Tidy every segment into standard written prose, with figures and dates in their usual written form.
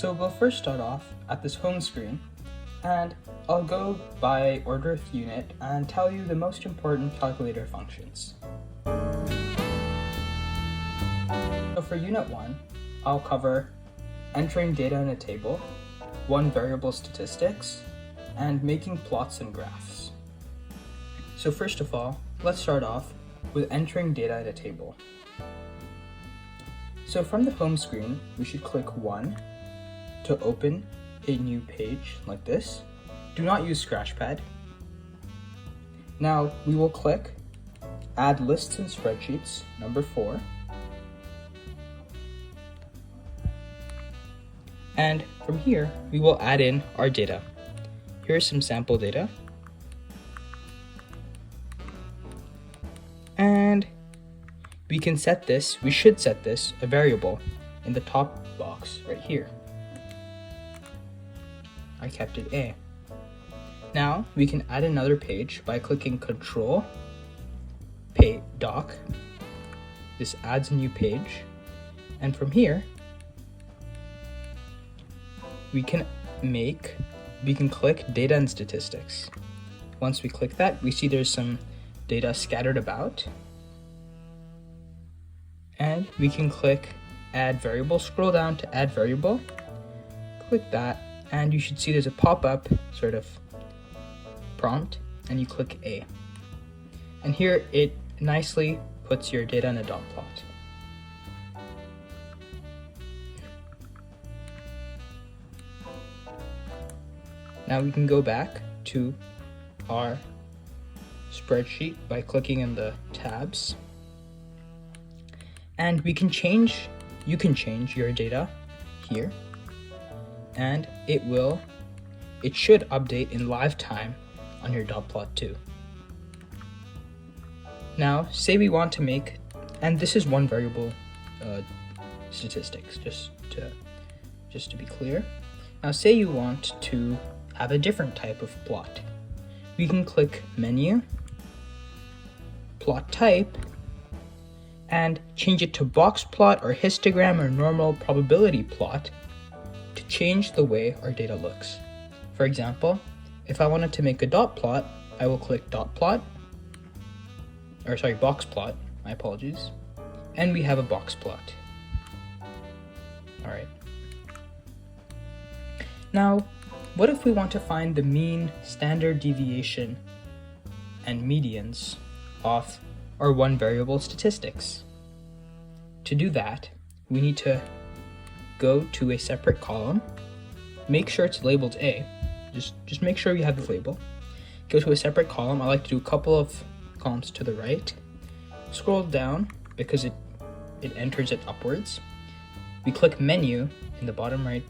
So we'll first start off at this home screen, and I'll go by order of unit and tell you the most important calculator functions. So for unit 1, I'll cover entering data in a table, one variable statistics, and making plots and graphs. So first of all, let's start off with entering data in a table. So from the home screen, we should click 1 to open a new page like this. Do not use Scratchpad. Now we will click Add Lists and Spreadsheets, number 4. And from here, we will add in our data. Here's some sample data. And we should set this a variable in the top box right here. I kept it A. Now we can add another page by clicking Control, Doc. This adds a new page. And from here, we can click Data and Statistics. Once we click that, we see there's some data scattered about. And we can click Add Variable, scroll down to Add Variable, click that, and you should see there's a pop-up sort of prompt, and you click A. And here it nicely puts your data in a dot plot. Now we can go back to our spreadsheet by clicking in the tabs. And you can change your data here, and it should update in live time on your dot plot too. Now, say we want to make, and this is one variable statistics, just to be clear. Now, say you want to have a different type of plot. We can click Menu, Plot Type, and change it to box plot or histogram or normal probability plot to change the way our data looks. For example, if I wanted to make a dot plot, I will click box plot, my apologies, and we have a box plot. All right. Now, what if we want to find the mean, standard deviation, and medians of our one variable statistics? To do that, we need to go to a separate column, make sure it's labeled A, just make sure you have the label. Go to a separate column. I like to do a couple of columns to the right. Scroll down because it enters it upwards. We click Menu in the bottom right,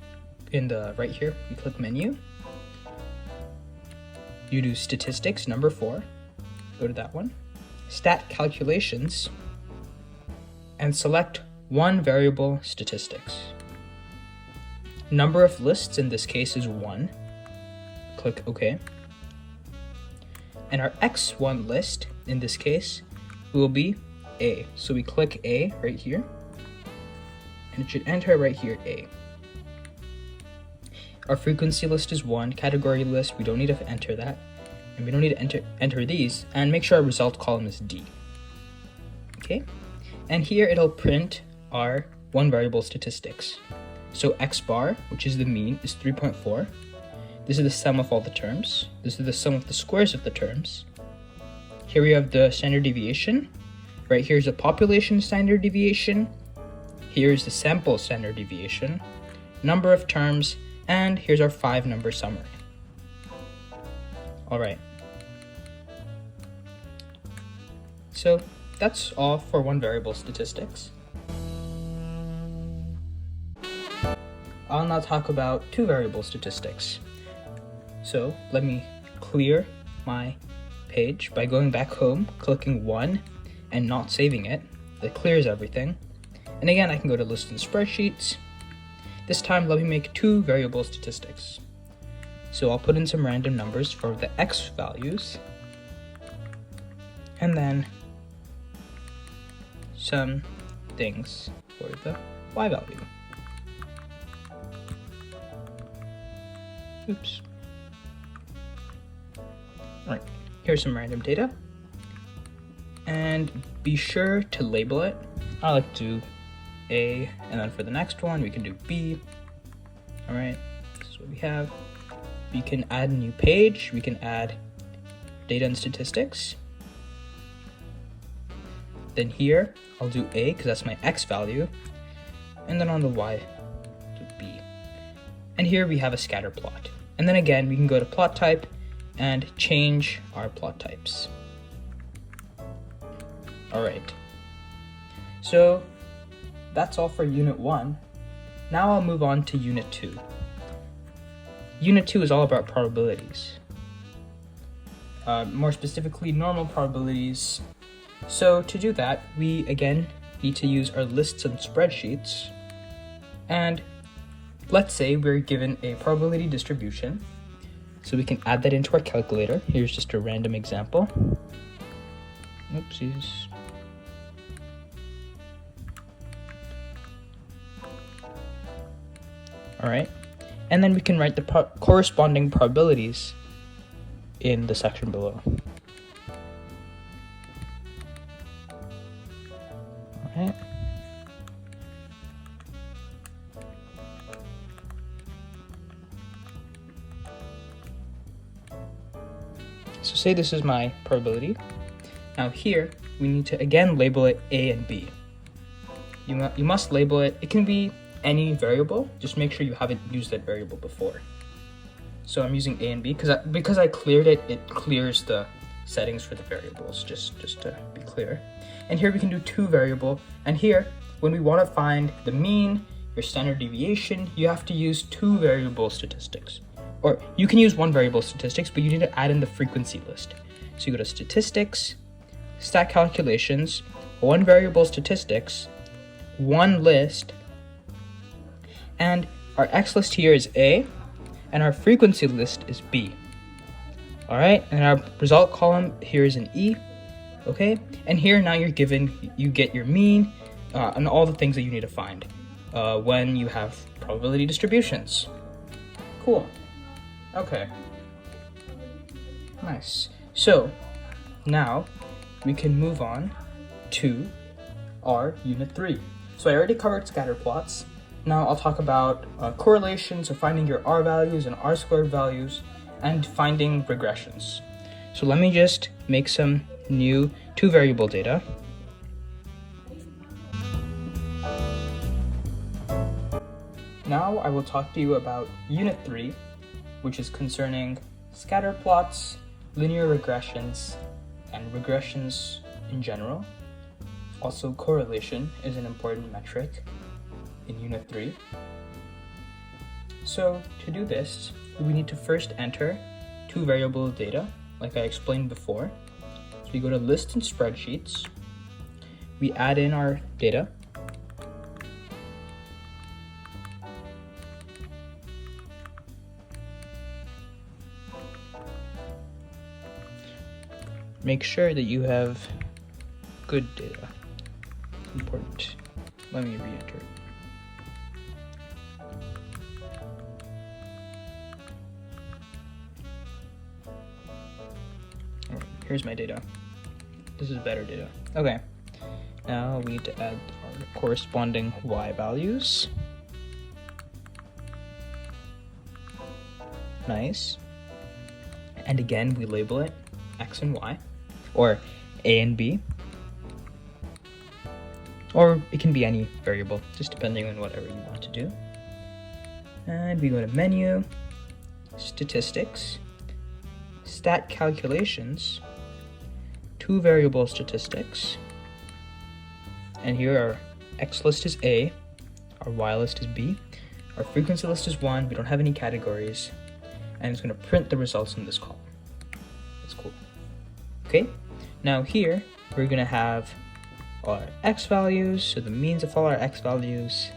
right here, we click Menu. You do Statistics, number 4. Go to that one. Stat Calculations, and select one variable statistics. Number of lists in this case is 1. Click OK. And our X1 list in this case will be A. So we click A right here, and it should enter right here A. Our frequency list is 1, category list, we don't need to enter that. And we don't need to enter these, and make sure our result column is D. Okay, and here it'll print our one variable statistics. So X bar, which is the mean, is 3.4. This is the sum of all the terms. This is the sum of the squares of the terms. Here we have the standard deviation. Right here's the population standard deviation. Here's the sample standard deviation, number of terms, and here's our 5-number summary. All right. So that's all for one variable statistics. I'll now talk about two variable statistics. So let me clear my page by going back home, clicking 1 and not saving it. That clears everything. And again, I can go to List and Spreadsheets. This time, let me make two variable statistics. So I'll put in some random numbers for the X values, and then some things for the Y value. Oops. All right, here's some random data. And be sure to label it. I like to do A, and then for the next one, we can do B. All right, this is what we have. We can add a new page. We can add data and statistics. Then here, I'll do A because that's my X value. And then on the Y, do B. And here we have a scatter plot. And then again, we can go to plot type and change our plot types. All right. So that's all for Unit 1. Now I'll move on to Unit 2. Unit 2 is all about probabilities. More specifically, normal probabilities. So to do that, we again need to use our lists and spreadsheets. And let's say we're given a probability distribution. So we can add that into our calculator. Here's just a random example. Oopsies. All right. And then we can write the corresponding probabilities in the section below. All right. So say this is my probability. Now here, we need to again label it A and B. You must label it. It can be any variable. Just make sure you haven't used that variable before. So I'm using A and B because I cleared it. It clears the settings for the variables. Just to be clear. And here we can do two variable. And here, when we want to find the mean, your standard deviation, you have to use two variable statistics. Or you can use one variable statistics, but you need to add in the frequency list. So you go to statistics, stat calculations, one variable statistics, one list, and our X list here is A, and our frequency list is B. All right, and our result column here is an E, okay? And here now you get your mean and all the things that you need to find when you have probability distributions. Cool. Okay. Nice. So now we can move on to our Unit 3. So I already covered scatter plots. Now I'll talk about correlations, so finding your R values and R squared values, and finding regressions. So let me just make some new two variable data. Now I will talk to you about Unit 3, which is concerning scatter plots, linear regressions, and regressions in general. Also, correlation is an important metric in Unit 3. So to do this, we need to first enter two variable data, like I explained before. So we go to List and Spreadsheets. We add in our data. Make sure that you have good data. It's important. Let me re-enter it. Alright, here's my data. This is better data. Okay. Now we need to add our corresponding Y values. Nice. And again, we label it X and Y, or A and B, or it can be any variable, just depending on whatever you want to do. And we go to Menu, Statistics, Stat Calculations, two variable statistics, and here our X list is A, our Y list is B, our frequency list is 1, we don't have any categories, and it's going to print the results in this column. That's cool. Okay, now here we're going to have our X values, so the means of all our X values,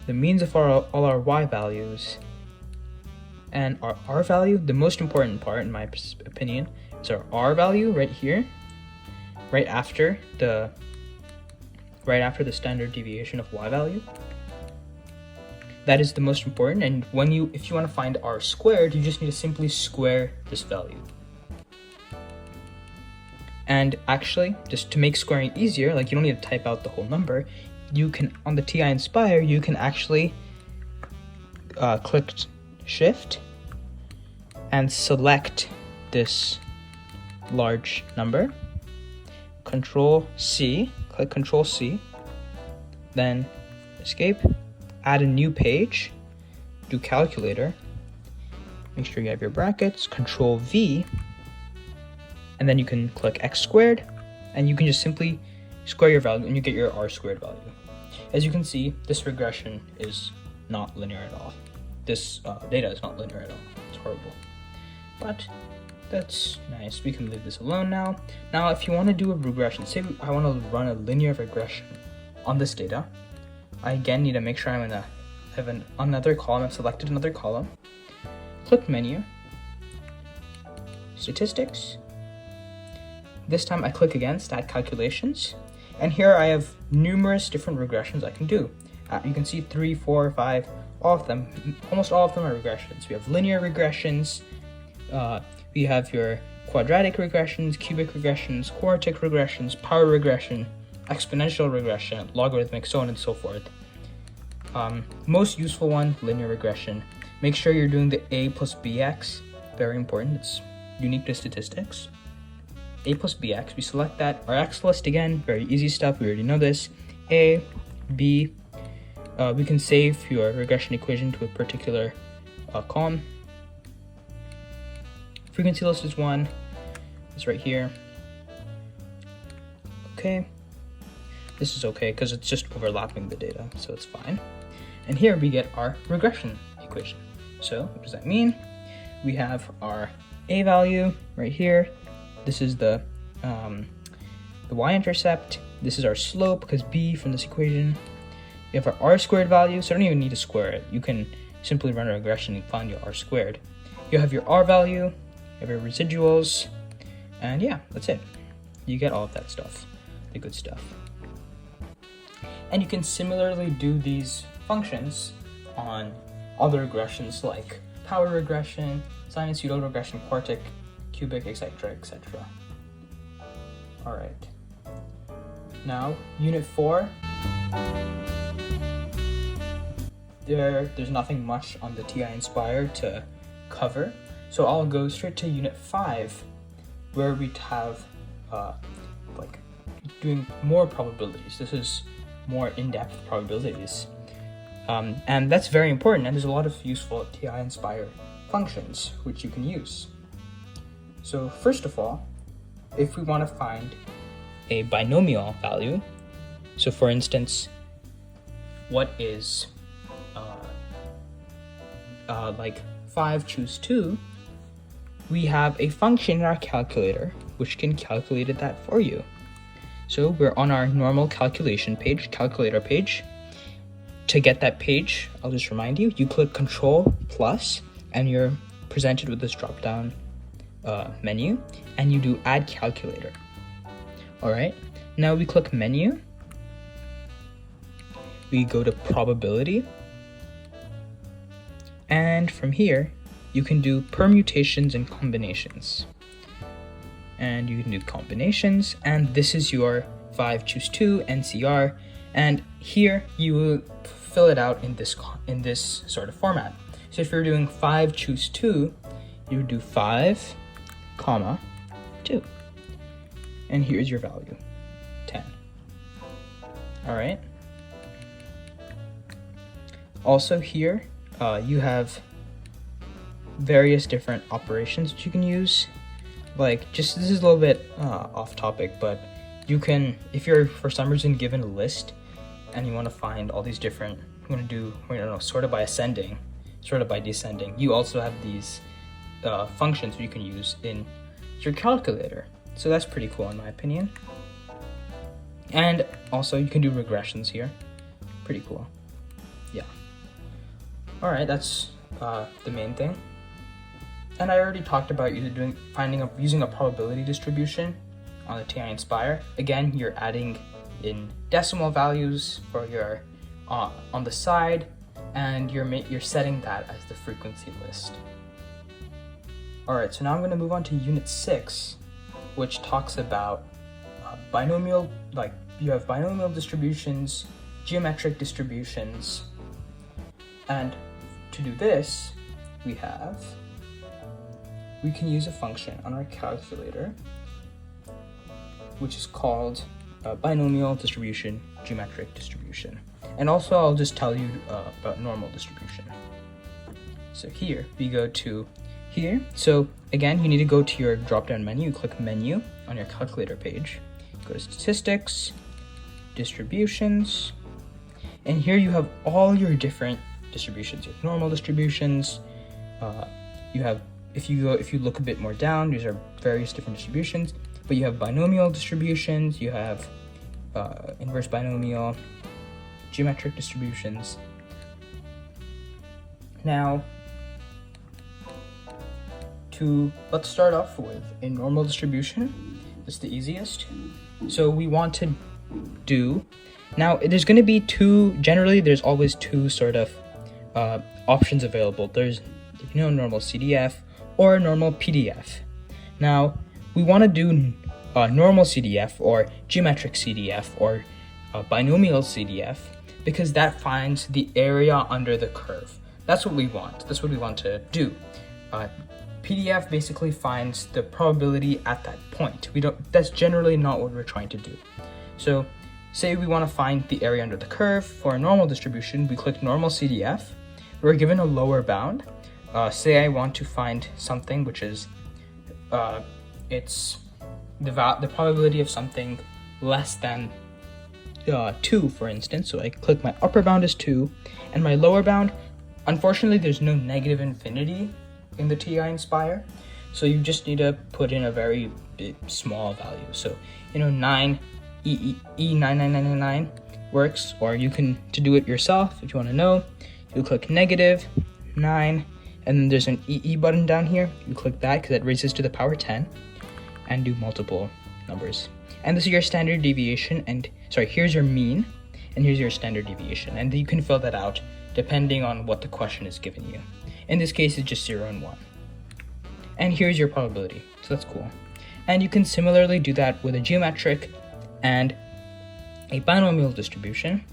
the means of all our Y values, and our R value. The most important part, in my opinion, is our R value right here, right after the standard deviation of Y value. that is the most important. And if you want to find r squared, you just need to simply square this value. And actually, just to make squaring easier, like you don't need to type out the whole number, you can, on the Ti-nspire, you can actually click Shift and select this large number, Control C, click Control C, then escape, add a new page, do calculator, make sure you have your brackets, Control V, and then you can click x squared, and you can just simply square your value and you get your r squared value. As you can see, this regression is not linear at all. This data is not linear at all. It's horrible. But that's nice. We can leave this alone now. Now, if you want to do a regression, say I want to run a linear regression on this data, I again need to make sure I have another column. I've selected another column. Click Menu, Statistics. This time I click again, Stat Calculations. And here I have numerous different regressions I can do. You can see 3, 4, 5, all of them, almost all of them are regressions. We have linear regressions, we have your quadratic regressions, cubic regressions, quartic regressions, power regression, exponential regression, logarithmic, so on and so forth. Most useful one, linear regression. Make sure you're doing the a plus bx, very important, it's unique to statistics. A plus bx, we select that. Our x list again, very easy stuff, we already know this. A, b, we can save your regression equation to a particular column. Frequency list is 1, it's right here. Okay, this is okay because it's just overlapping the data, so it's fine. And here we get our regression equation. So what does that mean? We have our a value right here. This is the y-intercept. This is our slope because b from this equation. We have our r squared value, so I don't even need to square it. You can simply run a regression and find your r squared. You have your r value, you have your residuals, and yeah, that's it. You get all of that stuff, the good stuff. And you can similarly do these functions on other regressions like power regression, sinusoidal regression, quartic, cubic, etc., etc. All right. Now, Unit 4. There's nothing much on the Ti-nspire to cover, so I'll go straight to Unit 5, where we have like doing more probabilities. This is more in-depth probabilities, and that's very important. And there's a lot of useful Ti-nspire functions which you can use. So first of all, if we want to find a binomial value, so for instance, what is like 5 choose 2, we have a function in our calculator which can calculate that for you. So we're on our normal calculation page, calculator page. To get that page, I'll just remind you, you click Control plus and you're presented with this drop down menu, and you do Add Calculator. All right, now we click Menu, we go to Probability, and from here you can do permutations and combinations, and you can do combinations, and this is your 5 choose 2 NCR, and here you will fill it out in this sort of format. So if you're doing 5 choose 2, you would do 5, comma 2, and here's your value, 10. All right. Also here, you have various different operations that you can use. Like, this is a little bit off topic, but you can, if you're for some reason given a list and you want to find all these different, you want to do, I don't know, sorted by ascending, sorted by descending, you also have these functions you can use in your calculator. So that's pretty cool in my opinion. And also you can do regressions here. Pretty cool. Yeah. All right, that's the main thing. And I already talked about using a probability distribution on the Ti-nspire. Again, you're adding in decimal values for your on the side, and you're setting that as the frequency list. Alright, so now I'm going to move on to Unit 6, which talks about binomial, like you have binomial distributions, geometric distributions, and to do this, we can use a function on our calculator, which is called binomial distribution, geometric distribution. And also I'll just tell you about normal distribution. So here we go to here. So again, you need to go to your drop-down menu, click menu on your calculator page, go to statistics, distributions, and here you have all your different distributions. You have normal distributions, you have, if you look a bit more down, these are various different distributions, but you have binomial distributions, you have inverse binomial, geometric distributions. Now, let's start off with a normal distribution. It's the easiest. So we want to do, now there's going to be generally there's always two sort of options available. There's normal CDF or normal PDF. Now we want to do normal CDF or geometric CDF or binomial CDF because that finds the area under the curve. That's what we want. That's what we want to do. PDF basically finds the probability at that point. That's generally not what we're trying to do. So say we want to find the area under the curve. For a normal distribution, we click normal CDF. We're given a lower bound. Say I want to find something which is it's the probability of something less than 2, for instance. So I click my upper bound is 2, and my lower bound, unfortunately there's no negative infinity in the Ti-nspire, so you just need to put in a very small value. So 9 E99999 works, or you can, to do it yourself if you want to know, you click -9, and then there's an EE button down here. You click that because that raises to the power 10 and do multiple numbers. And this is your standard deviation, and here's your mean and here's your standard deviation, and you can fill that out depending on what the question is giving you. In this case, it's just 0 and 1. And here's your probability, so that's cool. And you can similarly do that with a geometric and a binomial distribution.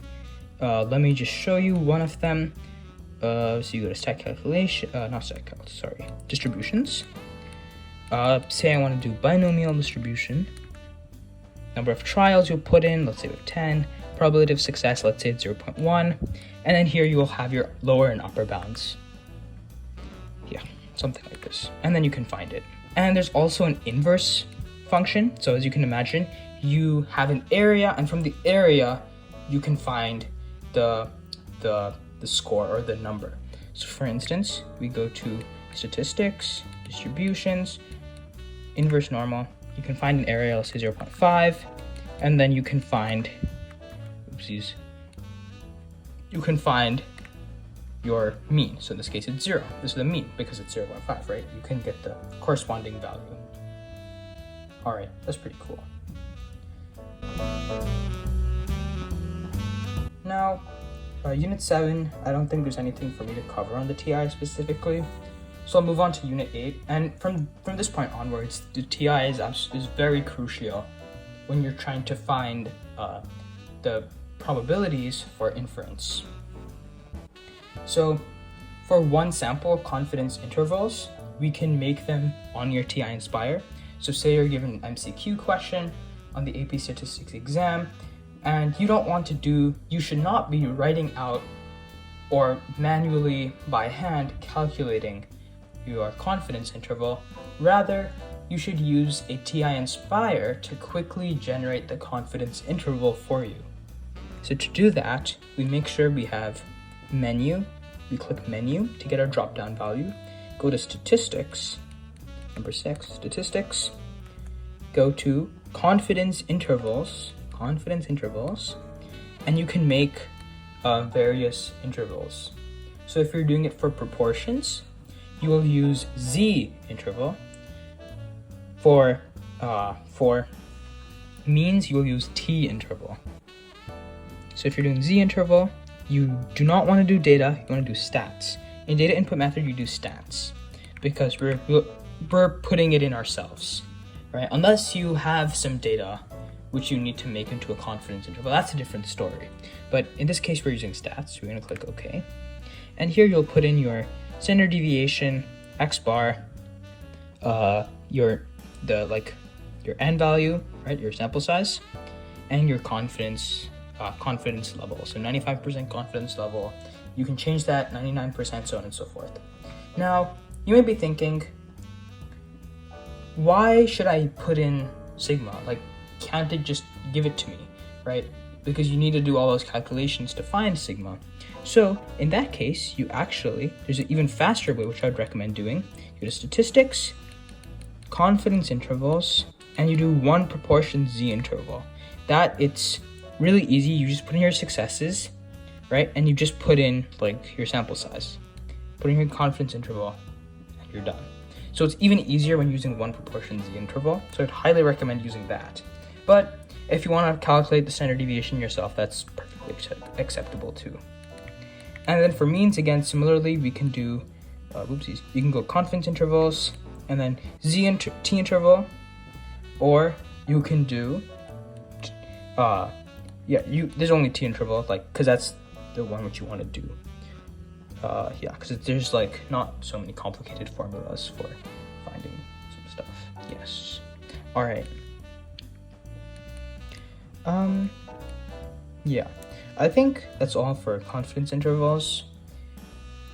Let me just show you one of them. So you go to stat calculation, distributions. Say I want to do binomial distribution. Number of trials you'll put in, let's say we have 10. Probability of success, let's say it's 0.1. And then here you will have your lower and upper bounds. Yeah, something like this. And then you can find it. And there's also an inverse function. So as you can imagine, you have an area, and from the area, you can find the score or the number. So for instance, we go to statistics, distributions, inverse normal. You can find an area, let's say 0.5, and then you can find, you can find your mean. So in this case, it's 0. This is the mean because it's 0.5, right? You can get the corresponding value. All right, that's pretty cool. Now, Unit 7, I don't think there's anything for me to cover on the TI specifically. So I'll move on to Unit 8, and from this point onwards, the TI is very crucial when you're trying to find the probabilities for inference. So for one sample confidence intervals, we can make them on your Ti-nspire. So say you're given an MCQ question on the AP Statistics exam, and you should not be writing out or manually by hand calculating your confidence interval. Rather, you should use a Ti-nspire to quickly generate the confidence interval for you. So to do that, we make sure we have menu. We click menu to get our drop-down value. Go to statistics, number 6, statistics. Go to confidence intervals, and you can make various intervals. So if you're doing it for proportions, you will use Z interval. For means, you will use T interval. So if you're doing Z interval, you do not want to do data, you want to do stats. In data input method, you do stats because we're putting it in ourselves, right? Unless you have some data which you need to make into a confidence interval, that's a different story. But in this case, we're using stats. We're going to click OK. And here you'll put in your standard deviation, X bar, your N value, right? Your sample size, and your confidence level. So 95% confidence level. You can change that 99%, so on and so forth. Now, you may be thinking, why should I put in sigma? Like, can't it just give it to me, right? Because you need to do all those calculations to find sigma. So in that case, there's an even faster way, which I would recommend doing. You go to statistics, confidence intervals, and you do one proportion z interval. That it's really easy. You just put in your successes, right? And you just put in like your sample size, put in your confidence interval, and you're done. So it's even easier when using one proportion z interval. So I'd highly recommend using that. But if you want to calculate the standard deviation yourself, that's perfectly acceptable too. And then for means, again, similarly, we can do, you can go confidence intervals, and then t interval, or you can do, there's only t interval, like, because that's the one which you want to do. Because there's like not so many complicated formulas for finding some stuff. Yes. All right. I think that's all for confidence intervals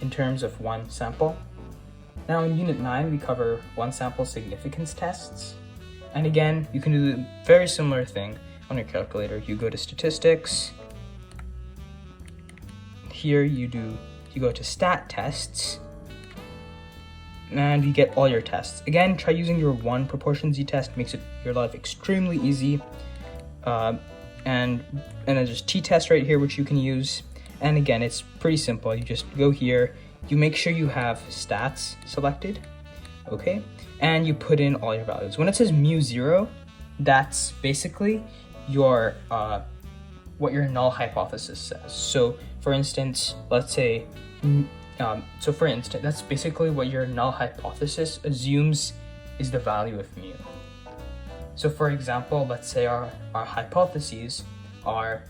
in terms of one sample. Now in Unit 9, we cover one sample significance tests. And again, you can do the very similar thing on your calculator. You go to statistics. Here you go to stat tests, and you get all your tests. Again, try using your one proportion z test, makes your life extremely easy. And then there's t-test right here, which you can use. And again, it's pretty simple. You just go here, you make sure you have stats selected, okay? And you put in all your values. When it says mu0, that's basically your what your null hypothesis says. So for instance, let's say, that's basically what your null hypothesis assumes is the value of mu. So for example, let's say our hypotheses are,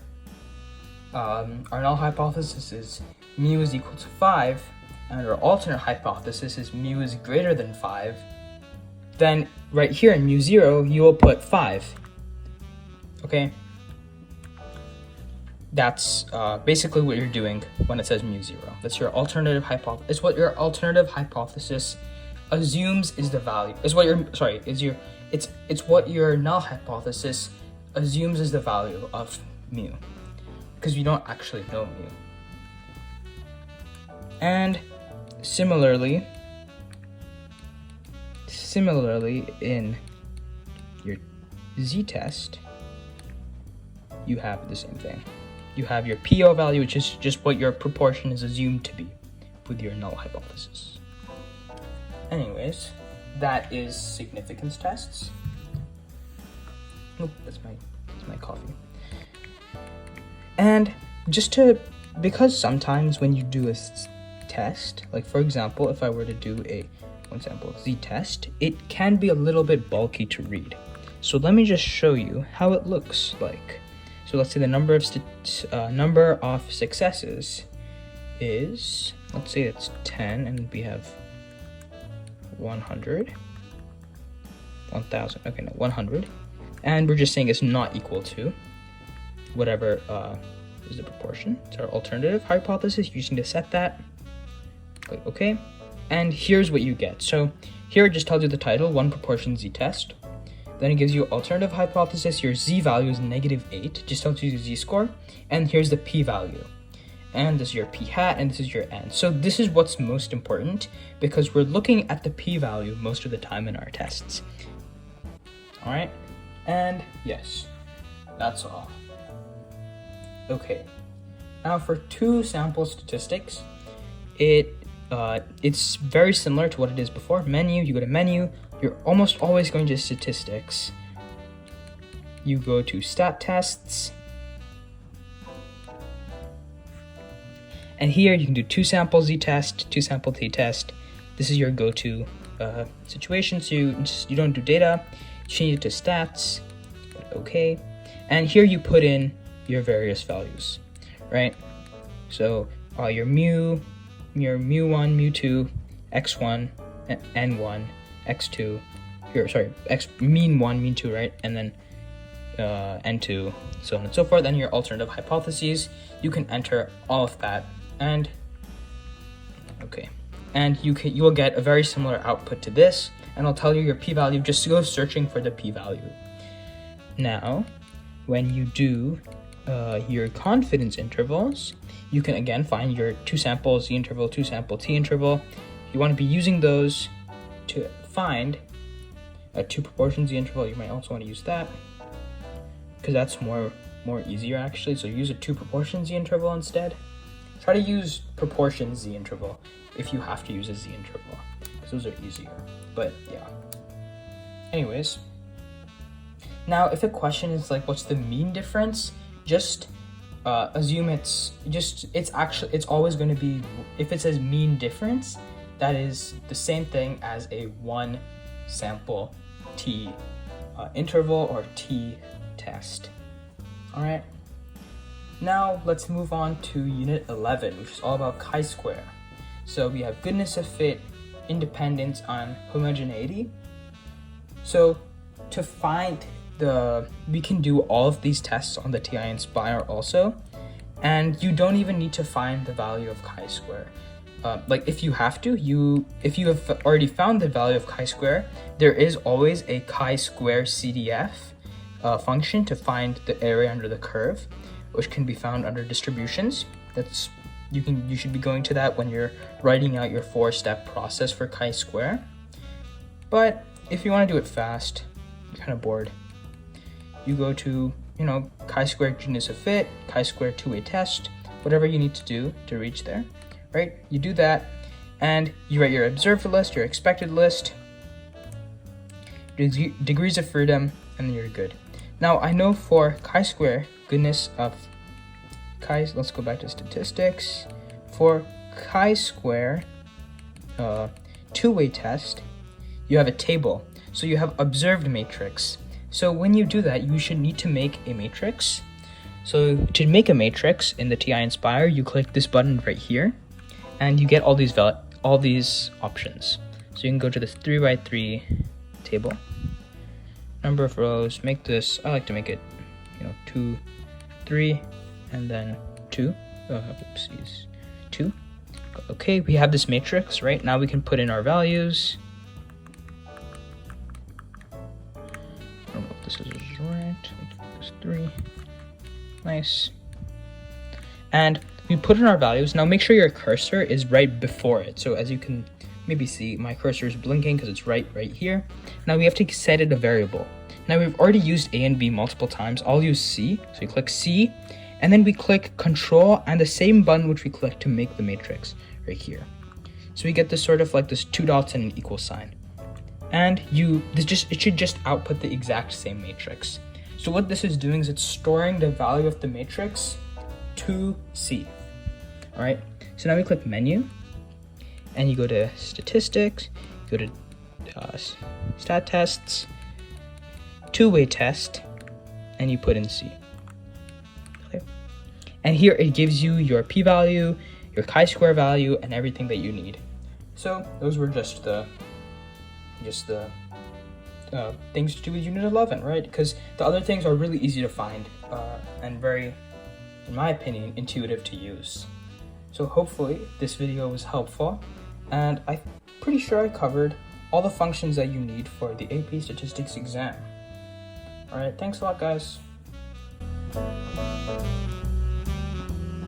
our null hypothesis is mu is equal to 5, and our alternate hypothesis is mu is greater than 5, then right here in mu0, you will put 5, okay? That's basically what you're doing when it says mu0. That's your alternative hypothesis. It's what your alternative hypothesis assumes is the value. It's what your null hypothesis assumes is the value of mu, because we don't actually know mu. And similarly in your z-test, you have the same thing. You have your PO value, which is just what your proportion is assumed to be with your null hypothesis. Anyways, that is significance tests. That's my coffee. And because sometimes when you do a test, like for example, if I were to do one sample z-test, it can be a little bit bulky to read. So let me just show you how it looks like. So let's say the number of successes is, let's say it's 10, and we have 100, 1,000, okay, no, 100. And we're just saying it's not equal to whatever is the proportion. It's our alternative hypothesis. You just need to set that, click OK. And here's what you get. So here it just tells you the title, one proportion z-test. Then it gives you alternative hypothesis. Your z value is -8, just tells you the z-score. And here's the p-value. And this is your p-hat, and this is your n. So this is what's most important, because we're looking at the p-value most of the time in our tests. All right, and yes, that's all. Okay, now for two sample statistics, it's very similar to what it is before. Menu, you go to menu, you're almost always going to statistics. You go to stat tests, And here you can do 2 sample z-test, 2 sample t-test. This is your go-to situation, so you don't do data, change it to stats, okay. And here you put in your various values, right? So your mu1, mu2, x1, n1, x2, mean 1, mean 2, right? And then n2, so on and so forth. And your alternative hypotheses, you can enter all of that, and okay. And you will get a very similar output to this, and I'll tell you your p-value. Just go searching for the p-value. Now, when you do your confidence intervals, you can again find your 2 sample z interval, 2 sample t interval. You want to be using those to find a 2 proportion z interval. You might also want to use that because that's more easier actually. So use a 2 proportion z interval instead. Try to use proportion z interval if you have to use a z interval, because those are easier. But yeah. Anyways, now if a question is like, what's the mean difference? Just assume it's always going to be, if it says mean difference, that is the same thing as a 1 sample t interval or t test. All right. Now let's move on to unit 11, which is all about chi-square. So we have goodness of fit, independence on homogeneity. So to find we can do all of these tests on the Ti-nspire also, and you don't even need to find the value of chi-square. Like if you have already found the value of chi-square, there is always a chi-square CDF function to find the area under the curve, which can be found under distributions. You should be going to that when you're writing out your 4-step process for chi-square. But if you want to do it fast, you're kind of bored, you go to, chi-square goodness of fit, chi-square two-way test, whatever you need to do to reach there, right? You do that, and you write your observed list, your expected list, degrees of freedom, and then you're good. Now, I know for chi-square goodness of let's go back to statistics. For chi-square two-way test, you have a table. So you have observed matrix. So when you do that, you should need to make a matrix. So to make a matrix in the Ti-nspire, you click this button right here, and you get all these options. So you can go to this 3x3 table, number of rows. Make this. I like to make it, 2, 3, and then 2. Oopsies, 2. Okay, we have this matrix, right? Now we can put in our values. I don't know if this is right. This 3. Nice. And we put in our values. Now make sure your cursor is right before it. So as you can maybe see, my cursor is blinking because it's right here. Now we have to set it a variable. Now we've already used A and B multiple times. I'll use C. So you click C, and then we click Control and the same button which we clicked to make the matrix right here. So we get this sort of like this 2 dots and an equal sign. And it should just output the exact same matrix. So what this is doing is it's storing the value of the matrix to C. All right. So now we click Menu, and you go to Statistics, you go to Stat Tests, Two-way test, and you put in C. Okay. And here it gives you your p-value, your chi-square value, and everything that you need. So those were just the things to do with Unit 11, right? Because the other things are really easy to find and very, in my opinion, intuitive to use. So hopefully this video was helpful, and I'm pretty sure I covered all the functions that you need for the AP Statistics exam. All right, thanks a lot, guys.